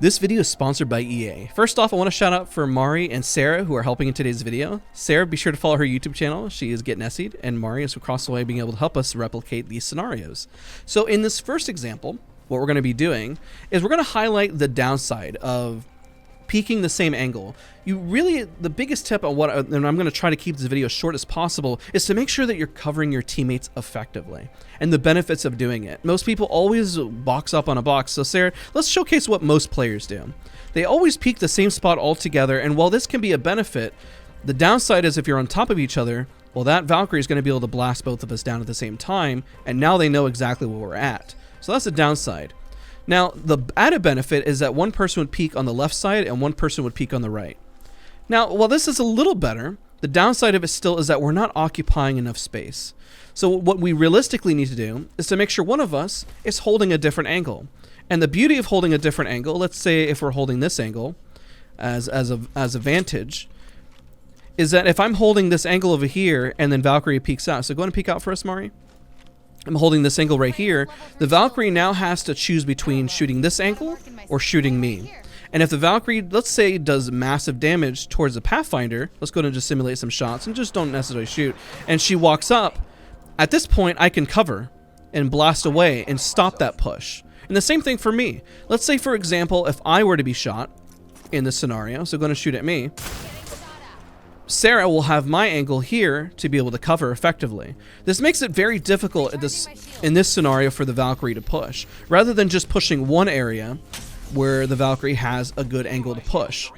This video is sponsored by EA. First off, I want to shout out for Mari and Sarah who are helping in today's video. Sarah, be sure to follow her YouTube channel. She is Getting Essied, and Mari is across the way being able to help us replicate these scenarios. So in this first example, what we're going to be doing is we're going to highlight the downside of peaking the same angle. The biggest tip on and I'm going to try to keep this video as short as possible, is to make sure that you're covering your teammates effectively and the benefits of doing it. Most people always box up on a box. So Sarah, let's showcase what most players do. They always peak the same spot altogether, and while this can be a benefit, the downside is if you're on top of each other, well, that Valkyrie is going to be able to blast both of us down at the same time, and now they know exactly where we're at. So that's the downside. Now, the added benefit is that one person would peak on the left side and one person would peak on the right. Now, while this is a little better, the downside of it still is that we're not occupying enough space. So what we realistically need to do is to make sure one of us is holding a different angle. And the beauty of holding a different angle, let's say if we're holding this angle as a vantage, is that if I'm holding this angle over here and then Valkyrie peeks out. So go ahead and peek out for us, Mari. I'm holding this angle right here. The Valkyrie now has to choose between shooting this angle or shooting me. And if the Valkyrie, let's say, does massive damage towards the Pathfinder, let's go ahead and just simulate some shots and just don't necessarily shoot, and she walks up, at this point I can cover and blast away and stop that push. And the same thing for me. Let's say, for example, if I were to be shot in this scenario, so going to shoot at me, Sarah will have my angle here to be able to cover effectively. This makes it very difficult in this scenario for the Valkyrie to push, rather than just pushing one area where the Valkyrie has a good angle to push.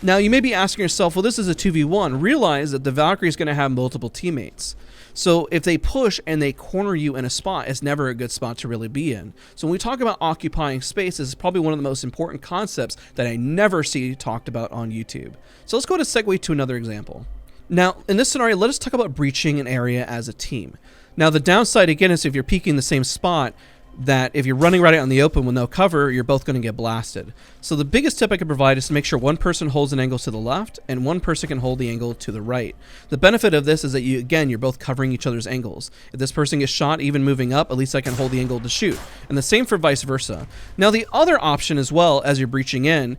Now you may be asking yourself, well, this is a 2v1. Realize that the Valkyrie is going to have multiple teammates. So if they push and they corner you in a spot, it's never a good spot to really be in. So when we talk about occupying space, this is probably one of the most important concepts that I never see talked about on YouTube. So let's go to segue to another example. Now, in this scenario, let us talk about breaching an area as a team. Now, the downside, again, is if you're peeking the same spot, that if you're running right out in the open with no cover, you're both going to get blasted. So the biggest tip I can provide is to make sure one person holds an angle to the left and one person can hold the angle to the right. The benefit of this is that you're both covering each other's angles. If this person gets shot, even moving up, at least I can hold the angle to shoot. And the same for vice versa. Now the other option as well, as you're breaching in,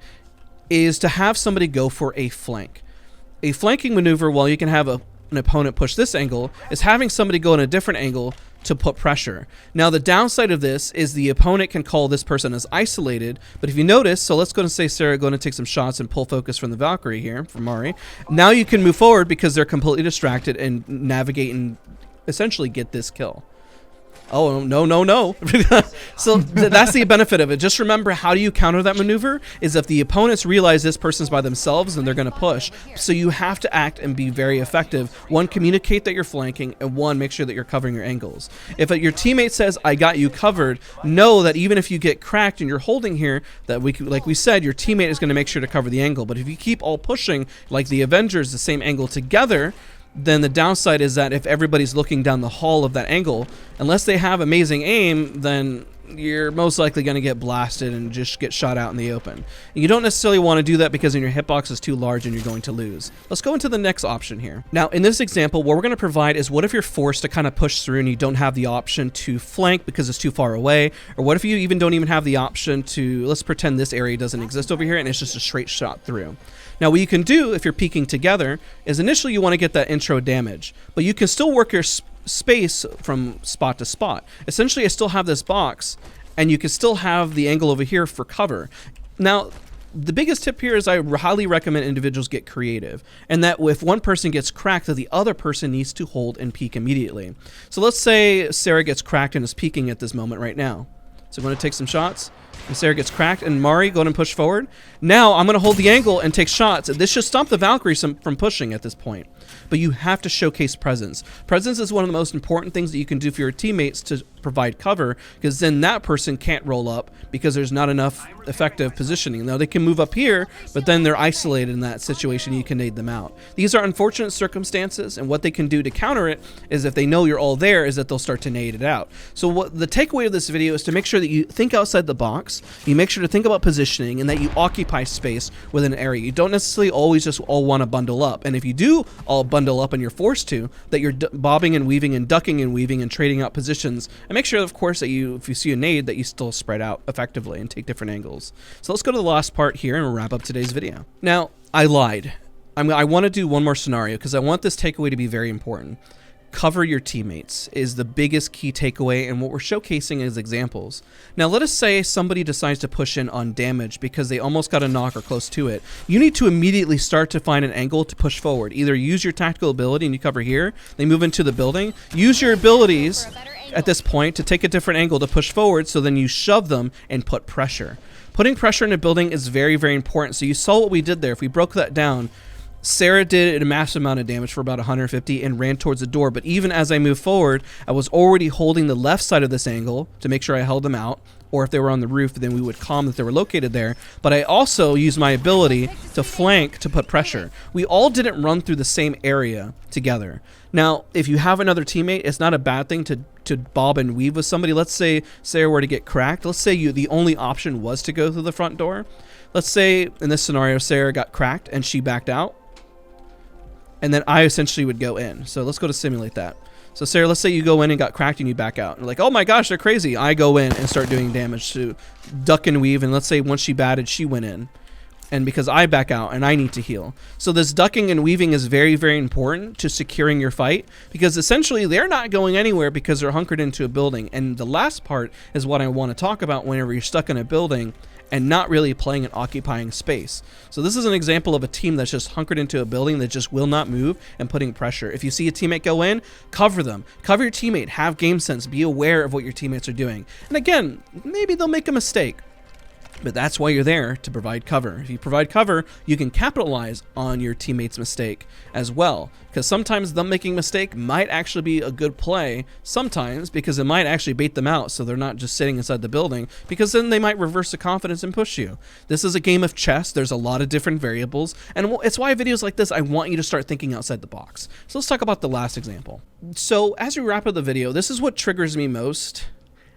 is to have somebody go for a flank. A flanking maneuver, while you can have an opponent push this angle, is having somebody go in a different angle to put pressure. Now the downside of this is the opponent can call this person as isolated, but if you notice, so let's go and say Sarah, go and take some shots and pull focus from the Valkyrie here, from Mari. Now you can move forward because they're completely distracted and navigate and essentially get this kill. Oh, no. So that's the benefit of it. Just remember, how do you counter that maneuver is if the opponents realize this person's by themselves and they're going to push. So you have to act and be very effective. One, communicate that you're flanking, and one, make sure that you're covering your angles. If your teammate says, I got you covered, know that even if you get cracked and you're holding here, that like we said, your teammate is going to make sure to cover the angle. But if you keep all pushing like the Avengers the same angle together, then the downside is that if everybody's looking down the hall of that angle, unless they have amazing aim, then you're most likely going to get blasted and just get shot out in the open. And you don't necessarily want to do that because your hitbox is too large and you're going to lose. Let's go into the next option here. Now, in this example, what we're going to provide is what if you're forced to kind of push through and you don't have the option to flank because it's too far away, or what if you don't even have the option to, let's pretend this area doesn't exist over here and it's just a straight shot through. Now, what you can do if you're peeking together is initially you want to get that intro damage, but you can still work your space from spot to spot. Essentially, I still have this box, and you can still have the angle over here for cover. Now, the biggest tip here is I highly recommend individuals get creative, and that if one person gets cracked, that the other person needs to hold and peek immediately. So let's say Sarah gets cracked and is peeking at this moment right now. So I'm going to take some shots. And Sarah gets cracked, and Mari, go ahead and push forward. Now I'm going to hold the angle and take shots. This should stop the Valkyrie from pushing at this point. But you have to showcase presence. Presence is one of the most important things that you can do for your teammates to provide cover, because then that person can't roll up because there's not enough effective positioning. Now they can move up here, but then they're isolated in that situation. You can nade them out. These are unfortunate circumstances, and what they can do to counter it is if they know you're all there, is that they'll start to nade it out. So what the takeaway of this video is to make sure that you think outside the box, you make sure to think about positioning, and that you occupy space within an area. You don't necessarily always just all want to bundle up, and if you do all all bundle up and you're forced to, that you're bobbing and weaving and ducking and weaving and trading out positions. And make sure, of course, that if you see a nade, that you still spread out effectively and take different angles. So let's go to the last part here and we'll wrap up today's video. Now, I lied. I want to do one more scenario because I want this takeaway to be very important. Cover your teammates is the biggest key takeaway, and what we're showcasing is examples. Now, let us say somebody decides to push in on damage because they almost got a knock or close to it. You need to immediately start to find an angle to push forward. Either use your tactical ability and you cover here, they move into the building. Use your abilities at this point to take a different angle to push forward, so then you shove them and put pressure. Putting pressure in a building is very, very important. So you saw what we did there. If we broke that down, Sarah did a massive amount of damage for about 150 and ran towards the door. But even as I moved forward, I was already holding the left side of this angle to make sure I held them out. Or if they were on the roof, then we would calm that they were located there. But I also used my ability to flank to put pressure. We all didn't run through the same area together. Now, if you have another teammate, it's not a bad thing to bob and weave with somebody. Let's say Sarah were to get cracked. Let's say the only option was to go through the front door. Let's say in this scenario, Sarah got cracked and she backed out. And then I essentially would go in. So let's go to simulate that. So Sarah, let's say you go in and got cracked and you back out. And like, oh my gosh, they're crazy. I go in and start doing damage to duck and weave. And let's say once she batted, she went in. And because I back out and I need to heal. So this ducking and weaving is very, very important to securing your fight. Because essentially they're not going anywhere because they're hunkered into a building. And the last part is what I want to talk about whenever you're stuck in a building and not really playing and occupying space. So this is an example of a team that's just hunkered into a building that just will not move and putting pressure. If you see a teammate go in, cover them. Cover your teammate. Have game sense. Be aware of what your teammates are doing. And again, maybe they'll make a mistake. But that's why you're there, to provide cover. If you provide cover, you can capitalize on your teammate's mistake as well. Because sometimes them making a mistake might actually be a good play, sometimes, because it might actually bait them out so they're not just sitting inside the building, because then they might reverse the confidence and push you. This is a game of chess. There's a lot of different variables, and it's why videos like this, I want you to start thinking outside the box. So let's talk about the last example. So as we wrap up the video, this is what triggers me most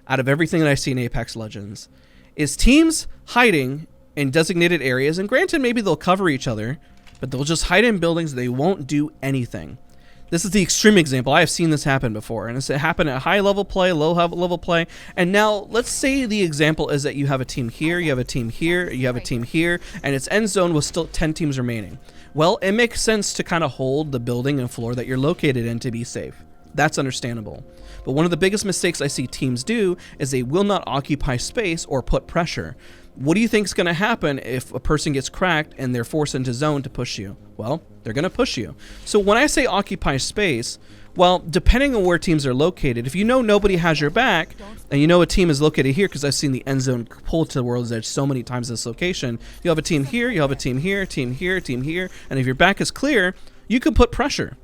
out of everything that I see in Apex Legends. Is teams hiding in designated areas, and granted maybe they'll cover each other, but they'll just hide in buildings. They won't do anything. This is the extreme example. I have seen this happen before, and it's happened at high level play, low level play. And now let's say the example is that you have a team here, you have a team here, you have a team here, and it's end zone with still 10 teams remaining. Well, it makes sense to kind of hold the building and floor that you're located in to be safe. That's understandable. But one of the biggest mistakes I see teams do is they will not occupy space or put pressure. What do you think is going to happen if a person gets cracked and they're forced into zone to push you? Well, they're going to push you. So when I say occupy space, well, depending on where teams are located, if you know nobody has your back and you know a team is located here, because I've seen the end zone pull to the world's edge so many times this location, you have a team here, you have a team here, team here, team here, and if your back is clear, you can put pressure.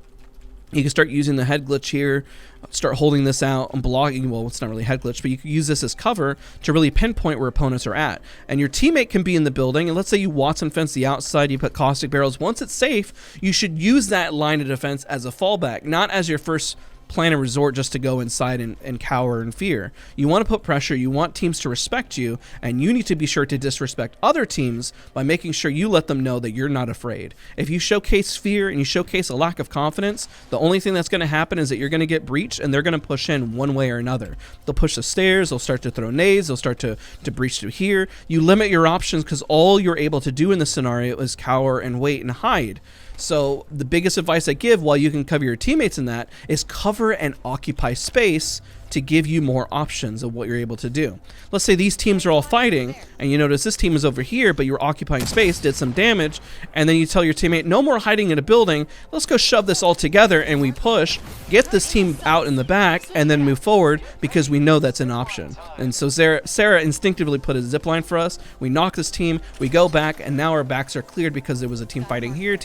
You can start using the head glitch here, start holding this out and blocking. Well, it's not really head glitch, but you can use this as cover to really pinpoint where opponents are at. And your teammate can be in the building, and let's say you Watson fence the outside, you put caustic barrels. Once it's safe, you should use that line of defense as a fallback, not as your first plan and resort just to go inside and cower in fear. You want to put pressure, you want teams to respect you, and you need to be sure to disrespect other teams by making sure you let them know that you're not afraid. If you showcase fear and you showcase a lack of confidence, the only thing that's going to happen is that you're going to get breached, and they're going to push in one way or another. They'll push the stairs, they'll start to throw nades, they'll start to breach through here. You limit your options because all you're able to do in this scenario is cower and wait and hide. So the biggest advice I give, while you can cover your teammates in that, is cover and occupy space to give you more options of what you're able to do. Let's say these teams are all fighting and you notice this team is over here, but you're occupying space, did some damage, and then you tell your teammate, no more hiding in a building, let's go shove this all together, and we push, get this team out in the back, and then move forward because we know that's an option. And so Sarah instinctively put a zip line for us, we knock this team, we go back, and now our backs are cleared because there was a team fighting here,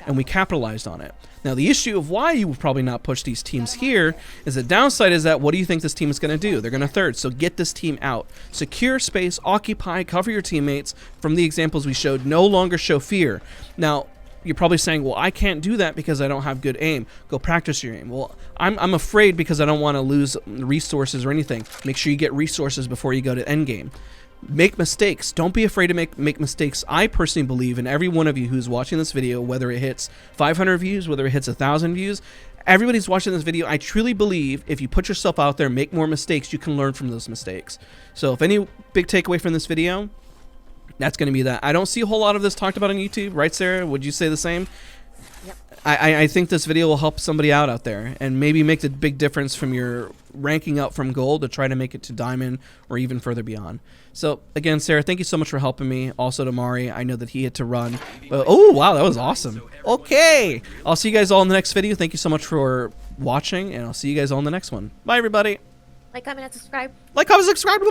and we capitalized on it. Now, the issue of why you would probably not push these teams here is the downside is that what do you think this team is going to do? They're going to third. So get this team out. Secure space, occupy, cover your teammates. From the examples we showed, no longer show fear. Now, you're probably saying, well, I can't do that because I don't have good aim. Go practice your aim. Well, I'm afraid because I don't want to lose resources or anything. Make sure you get resources before you go to endgame. Make mistakes. Don't be afraid to make mistakes. I personally believe in every one of you who's watching this video, whether it hits 500 views, whether it hits 1,000 views, everybody's watching this video. I truly believe if you put yourself out there, make more mistakes, you can learn from those mistakes. So if any big takeaway from this video, that's going to be that. I don't see a whole lot of this talked about on YouTube, right, Sarah? Would you say the same? Yep. I think this video will help somebody out there and maybe make the big difference from your ranking up from gold to try to make it to diamond or even further beyond. So again, Sarah, thank you so much for helping me. Also to Mari, I know that he had to run. But, oh, wow, that was awesome. Okay. I'll see you guys all in the next video. Thank you so much for watching, and I'll see you guys all in the next one. Bye, everybody. Like, comment, and subscribe. Like, comment, subscribe.